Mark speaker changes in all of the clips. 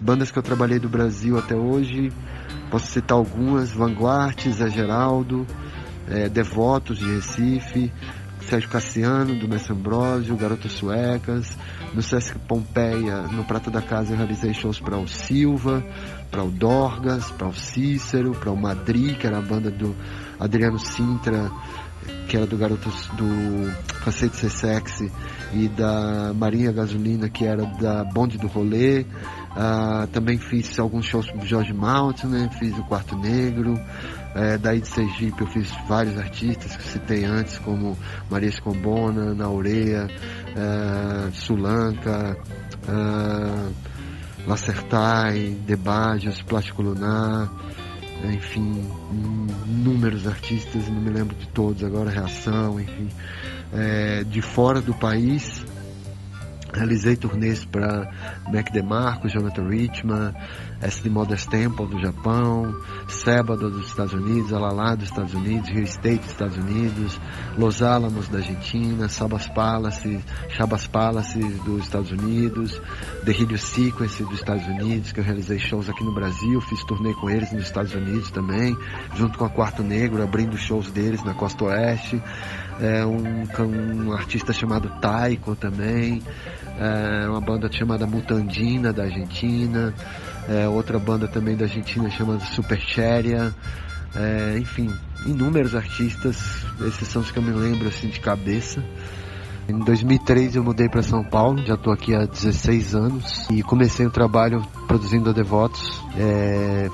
Speaker 1: Bandas que eu trabalhei do Brasil até hoje, posso citar algumas: Vanguard, Zé Geraldo, Devotos de Recife, Sérgio Cassiano do Mestre Ambrósio, Garotas Suecas. No Sesc Pompeia, no Prata da Casa, eu realizei shows para o Silva, para o Dorgas, para o Cícero, para o Madri, que era a banda do Adriano Sintra, que era do Garotos do Cansei de Ser Sexy, e da Marinha Gasolina, que era da Bonde do Rolê. Também fiz alguns shows do Jorge Maltner, fiz o Quarto Negro. Daí de Sergipe eu fiz vários artistas que citei antes, como Maria Escombona, Naureia, Sulanca, Lacertai, Debajos, Plástico Lunar, enfim, inúmeros artistas, não me lembro de todos agora, Reação, enfim. De fora do país, realizei turnês para Mac DeMarco, Jonathan Richman, SD Modest Temple do Japão, Sébado dos Estados Unidos, Alalá dos Estados Unidos, Rio State dos Estados Unidos, Los Alamos da Argentina, Chabas Palace dos Estados Unidos, The Radio Sequence dos Estados Unidos, que eu realizei shows aqui no Brasil, fiz turnê com eles nos Estados Unidos também, junto com a Quarto Negro, abrindo shows deles na Costa Oeste. Um artista chamado Taiko também, uma banda chamada Mutandina da Argentina, outra banda também da Argentina chamada Supercheria, enfim, inúmeros artistas. Esses são os que eu me lembro assim de cabeça. Em 2003 eu mudei para São Paulo, já estou aqui há 16 anos e comecei o trabalho produzindo a Devotos.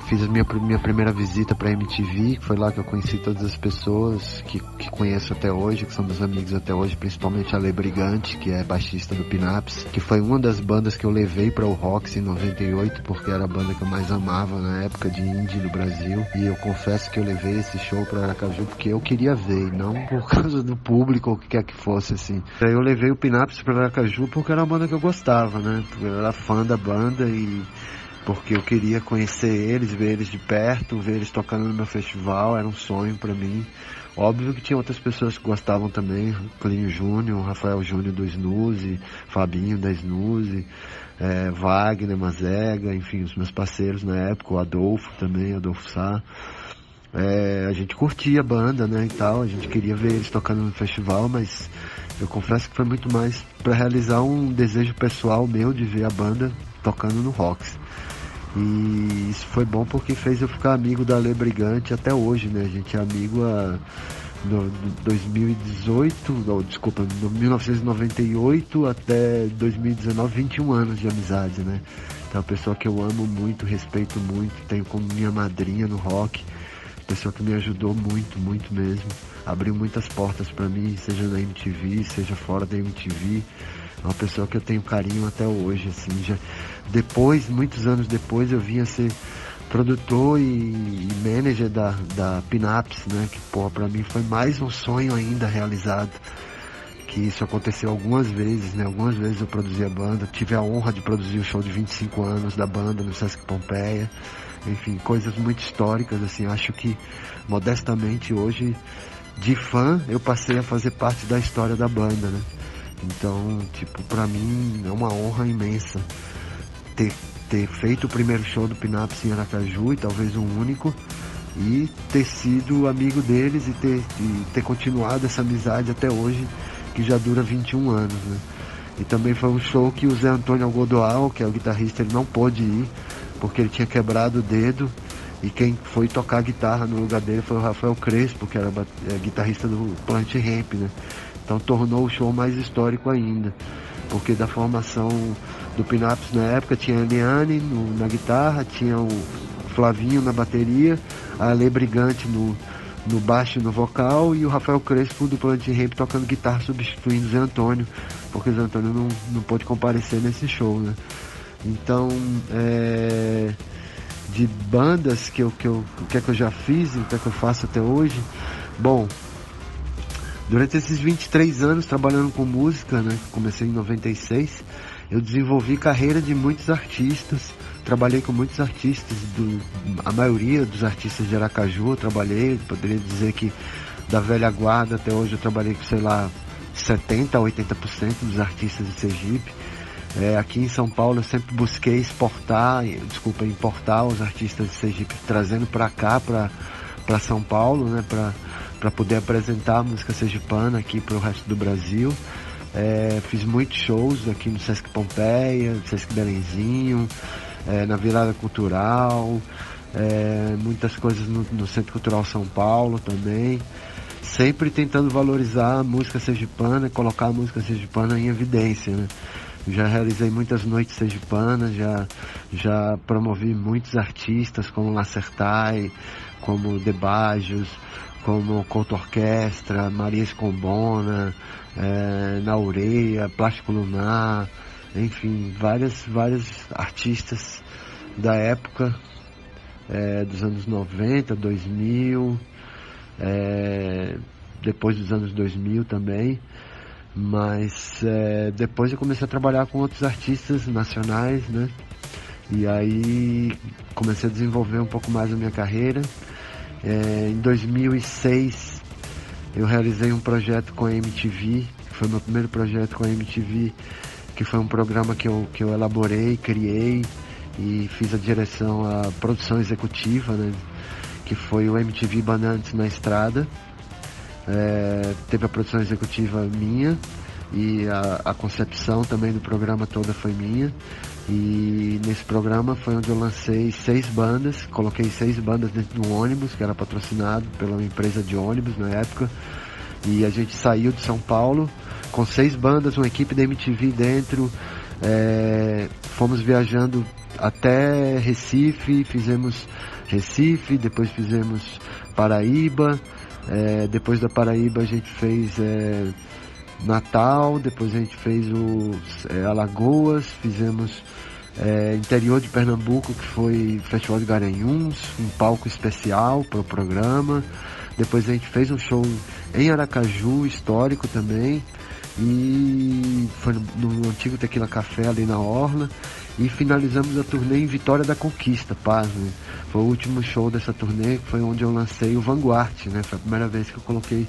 Speaker 1: Fiz a minha primeira visita para a MTV, que foi lá que eu conheci todas as pessoas que conheço até hoje, que são meus amigos até hoje, principalmente a Lê Brigante, que é baixista do Pinaps, que foi uma das bandas que eu levei para o Roxy em 98, porque era a banda que eu mais amava na época de indie no Brasil, e eu confesso que eu levei esse show para Aracaju porque eu queria ver, não por causa do público ou o que quer que fosse, assim. Eu levei o Pinaps para Aracaju porque era uma banda que eu gostava, né? Porque eu era fã da banda e porque eu queria conhecer eles, ver eles de perto, ver eles tocando no meu festival, era um sonho para mim. Óbvio que tinha outras pessoas que gostavam também, Clínio Júnior, Rafael Júnior do Snooze, Fabinho da Snooze, Wagner, Mazega, enfim, os meus parceiros na época, o Adolfo também, Adolfo Sá. A gente curtia a banda, né, e tal, a gente queria ver eles tocando no festival, mas eu confesso que foi muito mais para realizar um desejo pessoal meu de ver a banda tocando no Roxy. E isso foi bom porque fez eu ficar amigo da Lê Brigante até hoje, né? A gente é amigo no 1998 até 2019, 21 anos de amizade, né? Então é uma pessoa que eu amo muito, respeito muito, tenho como minha madrinha no rock, pessoa que me ajudou muito, muito mesmo, abriu muitas portas para mim, seja na MTV, seja fora da MTV. É uma pessoa que eu tenho carinho até hoje, assim. Depois, muitos anos depois, eu vim a ser produtor e manager da Pinaps, né? Que, pô, pra mim foi mais um sonho ainda realizado. Que isso aconteceu algumas vezes, né? Algumas vezes eu produzi a banda. Tive a honra de produzir o show de 25 anos da banda no Sesc Pompeia. Enfim, coisas muito históricas, assim. Acho que, modestamente, hoje, de fã, eu passei a fazer parte da história da banda, né? Então, tipo, pra mim é uma honra imensa ter feito o primeiro show do Pinaps em Aracaju, e talvez o único, e ter sido amigo deles e ter continuado essa amizade até hoje, que já dura 21 anos, né? E também foi um show que o Zé Antônio Algodoal, que é o guitarrista, ele não pôde ir, porque ele tinha quebrado o dedo, e quem foi tocar guitarra no lugar dele foi o Rafael Crespo, que era guitarrista do Planet Hemp, né? Então tornou o show mais histórico ainda, porque da formação do Pinaps na época tinha a Eliane na guitarra, tinha o Flavinho na bateria, a Lê Brigante no baixo e no vocal, e o Rafael Crespo do Planet Hemp tocando guitarra, substituindo o Zé Antônio, porque o Zé Antônio não pôde comparecer nesse show, né? Então, de bandas o que é que eu já fiz e o que é que eu faço até hoje, bom, durante esses 23 anos trabalhando com música, né, comecei em 96, eu desenvolvi carreira de muitos artistas, trabalhei com muitos artistas, a maioria dos artistas de Aracaju eu trabalhei, poderia dizer que da velha guarda até hoje eu trabalhei com, sei lá, 70% a 80% dos artistas de Sergipe. Aqui em São Paulo eu sempre busquei importar os artistas de Sergipe, trazendo para cá, para São Paulo, né, para poder apresentar a música sergipana aqui para o resto do Brasil. Fiz muitos shows aqui no Sesc Pompeia, no Sesc Belenzinho, na Virada Cultural, muitas coisas no Centro Cultural São Paulo também, sempre tentando valorizar a música sergipana e colocar a música sergipana em evidência, né? Já realizei muitas noites sergipanas, já promovi muitos artistas como Lacertai, como Debajos, como Couto Orquestra, Maria Escombona, Naureia, Plástico Lunar, enfim, vários artistas da época, dos anos 90, 2000, depois dos anos 2000 também. Mas depois eu comecei a trabalhar com outros artistas nacionais, né? E aí comecei a desenvolver um pouco mais a minha carreira. Em 2006 eu realizei um projeto com a MTV, que foi meu primeiro projeto com a MTV, que foi um programa que eu elaborei, criei e fiz a direção, a produção executiva, né? Que foi o MTV Bandeirantes na Estrada. Teve a produção executiva minha e a concepção também do programa toda foi minha. E nesse programa foi onde eu lancei 6 bandas, coloquei 6 bandas dentro de um ônibus que era patrocinado pela empresa de ônibus na época. E a gente saiu de São Paulo com 6 bandas, uma equipe da MTV dentro. Fomos viajando até Recife, fizemos Recife, depois fizemos Paraíba. Depois da Paraíba a gente fez Natal, depois a gente fez Alagoas, fizemos interior de Pernambuco, que foi Festival de Garanhuns, um palco especial para o programa. Depois a gente fez um show em Aracaju, histórico também, e foi no antigo Tequila Café ali na Orla. E finalizamos a turnê em Vitória da Conquista, pasme. Foi o último show dessa turnê, que foi onde eu lancei o Vanguard, né? Foi a primeira vez que eu coloquei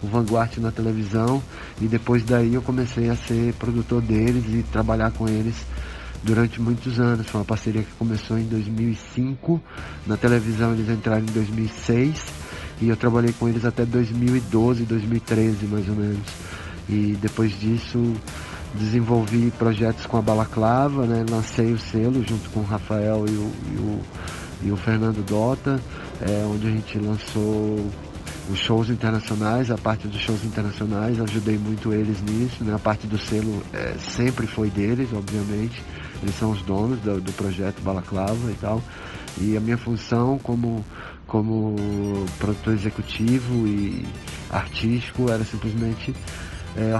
Speaker 1: o Vanguard na televisão, e depois daí eu comecei a ser produtor deles e trabalhar com eles durante muitos anos. Foi uma parceria que começou em 2005, na televisão eles entraram em 2006, e eu trabalhei com eles até 2012, 2013 mais ou menos. E depois disso desenvolvi projetos com a Balaclava, né? Lancei o selo junto com o Rafael e o Fernando Dota, onde a gente lançou os shows internacionais. A parte dos shows internacionais, ajudei muito eles nisso, né? A parte do selo sempre foi deles, obviamente. Eles são os donos do projeto Balaclava e tal. E a minha função como produtor executivo e artístico era simplesmente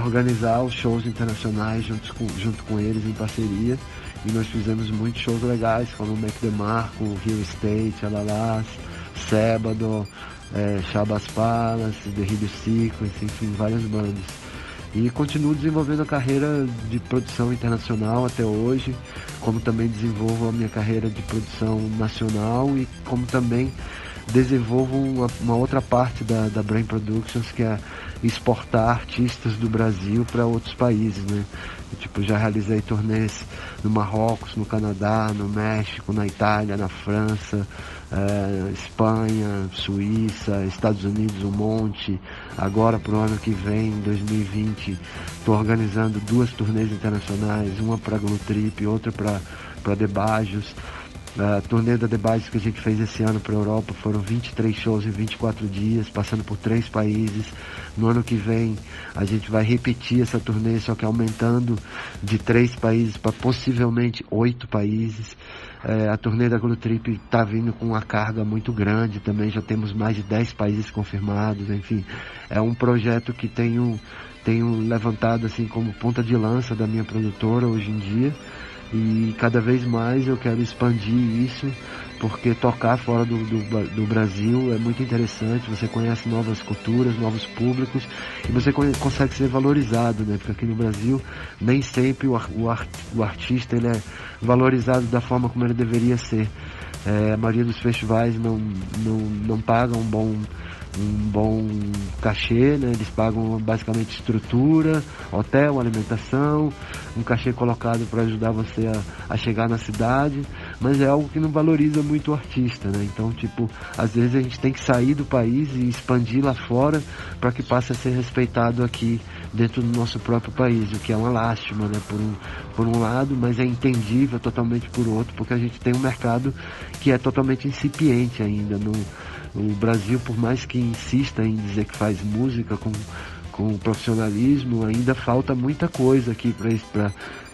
Speaker 1: organizar os shows internacionais junto com eles em parceria. E nós fizemos muitos shows legais, como o Mac DeMarco, Rio State, Alalás, Sébado, Chabas Palace, The Rio Sequence, enfim, várias bandas. E continuo desenvolvendo a carreira de produção internacional até hoje, como também desenvolvo a minha carreira de produção nacional, e como também desenvolvo uma outra parte da Brain Productions, que é exportar artistas do Brasil para outros países, né? Eu, já realizei turnês no Marrocos, no Canadá, no México, na Itália, na França, Espanha, Suíça, Estados Unidos, um monte. Agora, para o ano que vem, 2020, estou organizando 2 turnês internacionais, uma para Glow Trip, outra para Debajos. A turnê da Debajos que a gente fez esse ano para a Europa foram 23 shows em 24 dias, passando por 3 países. No ano que vem a gente vai repetir essa turnê, só que aumentando de 3 países para possivelmente 8 países. A turnê da Glow Trip está vindo com uma carga muito grande também, já temos mais de 10 países confirmados. Enfim, é um projeto que tenho levantado assim como ponta de lança da minha produtora hoje em dia. E cada vez mais eu quero expandir isso, porque tocar fora do Brasil é muito interessante. Você conhece novas culturas, novos públicos, e você consegue ser valorizado, né? Porque aqui no Brasil nem sempre o artista ele é valorizado da forma como ele deveria ser. A maioria dos festivais não pagam um bom cachê, né? Eles pagam basicamente estrutura, hotel, alimentação, um cachê colocado para ajudar você a chegar na cidade, mas é algo que não valoriza muito o artista, né? Então, tipo, às vezes a gente tem que sair do país e expandir lá fora para que passe a ser respeitado aqui dentro do nosso próprio país, o que é uma lástima, né? Por um lado, mas é entendível totalmente por outro, porque a gente tem um mercado que é totalmente incipiente ainda. O Brasil, por mais que insista em dizer que faz música com profissionalismo, ainda falta muita coisa aqui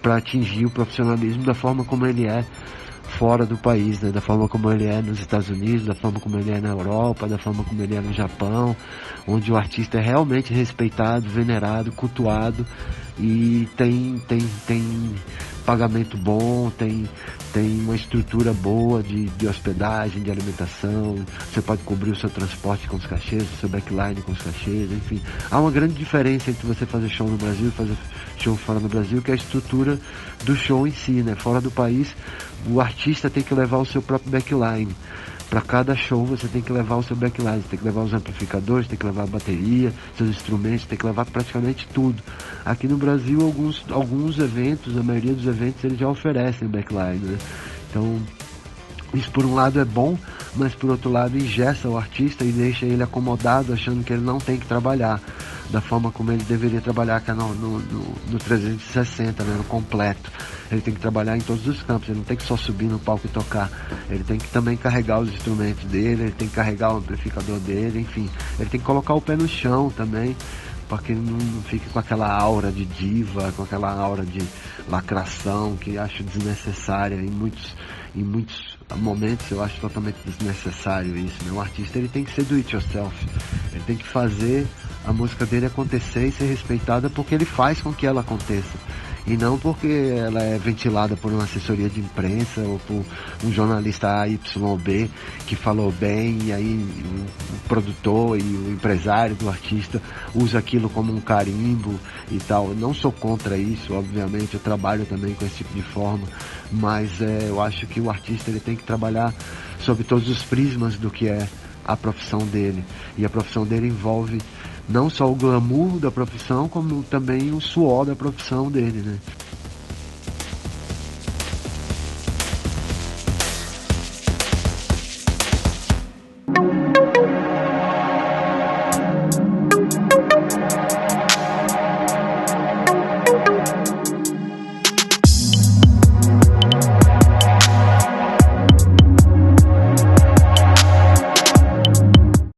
Speaker 1: para atingir o profissionalismo da forma como ele é fora do país, né? Da forma como ele é nos Estados Unidos, da forma como ele é na Europa, da forma como ele é no Japão, onde o artista é realmente respeitado, venerado, cultuado e tem pagamento bom, tem uma estrutura boa de hospedagem, de alimentação, você pode cobrir o seu transporte com os cachês, o seu backline com os cachês, enfim. Há uma grande diferença entre você fazer show no Brasil e fazer show fora do Brasil, que é a estrutura do show em si, né? Fora do país, o artista tem que levar o seu próprio backline. Para cada show você tem que levar o seu backline, você tem que levar os amplificadores, tem que levar a bateria, seus instrumentos, tem que levar praticamente tudo. Aqui no Brasil, alguns eventos, a maioria dos eventos, eles já oferecem backline, né? Então, isso por um lado é bom, mas por outro lado engessa o artista e deixa ele acomodado, achando que ele não tem que trabalhar da forma como ele deveria trabalhar, que é no 360, né, no completo. Ele tem que trabalhar em todos os campos, ele não tem que só subir no palco e tocar, ele tem que também carregar os instrumentos dele, ele tem que carregar o amplificador dele, enfim, ele tem que colocar o pé no chão também, para que ele não fique com aquela aura de diva, com aquela aura de lacração, que acho desnecessária em muitos momentos. Eu acho totalmente desnecessário isso, né? O artista, ele tem que ser do it yourself, ele tem que fazer a música dele acontecer e ser respeitada porque ele faz com que ela aconteça, e não porque ela é ventilada por uma assessoria de imprensa ou por um jornalista A, Y ou B que falou bem, e aí o produtor e o empresário do artista usa aquilo como um carimbo e tal. Eu não sou contra isso, obviamente, eu trabalho também com esse tipo de forma, mas eu acho que o artista, ele tem que trabalhar sob todos os prismas do que é a profissão dele, e a profissão dele envolve não só o glamour da profissão, como também o suor da profissão dele, né?